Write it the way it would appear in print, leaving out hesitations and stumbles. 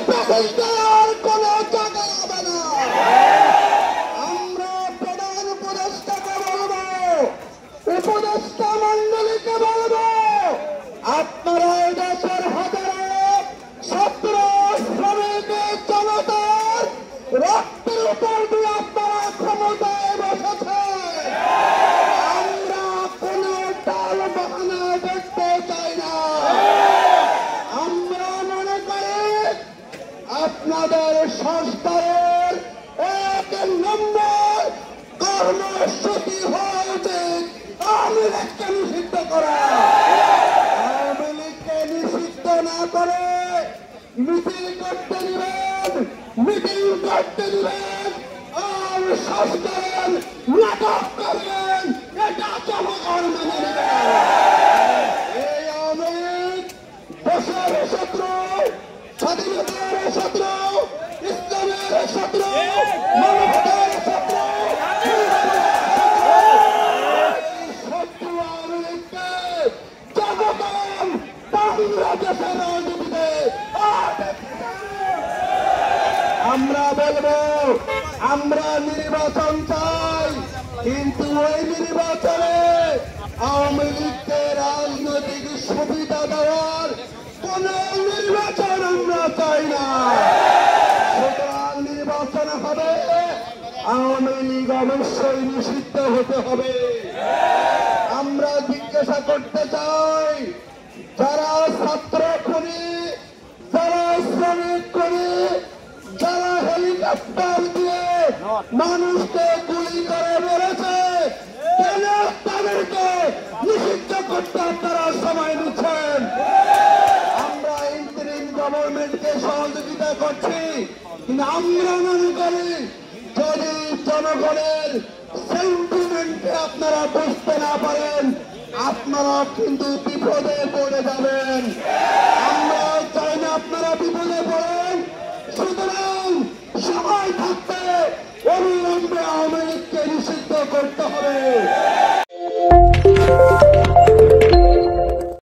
প্রতিষ্ঠার কোন জায়গা হবে না। আমরা প্রধান উপদেষ্টাকে বলবো, উপদেষ্টা মন্ডলীকে বলবো, আপনারা এই দেশের হাজারো ছাত্র শ্রমিক জনতার রক্তের উপর দিয়ে আপনারা ক্ষমতায় বসেছে। আমরা কোন টাল বাহানা দেখতে চাই না। আমরা মনে করি আপনাদের সংস্কারের এক নম্বর কর্মসূচি হয়েছে আওয়ামী লীগকে নিষিদ্ধ করা। আওয়ামী লীগকে নিষিদ্ধ না করে মিছিল করতে দিবেন, মিটিং করতে দিবেন, আর সংস্কারের নাটক করবেন, এটা জনগণ মেনে নেবেন। এই আওয়ামী লীগ দেশের শত্রু, স্বাধীনতার শত্রু, ইসলামের শত্রু, মানবতার শত্রু। শত্রু আওয়ামী লীগকে জনগণ বাংলাদেশের রাজনীতিতে আমরা বলবো, আমরা নির্বাচন চাই, কিন্তু ওই নির্বাচনে আওয়ামী লীগকে রাজনৈতিক সুবিধা দেওয়ার কোন নির্বাচন আমরা চাই না। সুতরাং নির্বাচন হবে, আওয়ামী লীগ অবশ্যই নিষিদ্ধ হতে হবে। আমরা জিজ্ঞাসা করতে চাই, যারা ছাত্র খুনি, যারা শ্রমিক খুনি, যারা হেলিকপ্টার দিয়ে মানুষকে গুলি করে মেরেছে, কেন তাদেরকে নিষিদ্ধ করতে আপনারা সময় নিচ্ছেন? আমরা ইন্টারিম গভর্নমেন্টকে সহযোগিতা করছি, কিন্তু আমরা মনে করি যদি জনগণের সেন্টিমেন্টকে আপনারা বুঝতে না পারেন, আপনারা কিন্তু বিপদে পড়ে যাবেন। আমরা চাই না আপনারা বিপদে পড়েন। সুতরাং সময় থাকতে অবিলম্বে আওয়ামী লীগকে নিষিদ্ধ করতে হবে।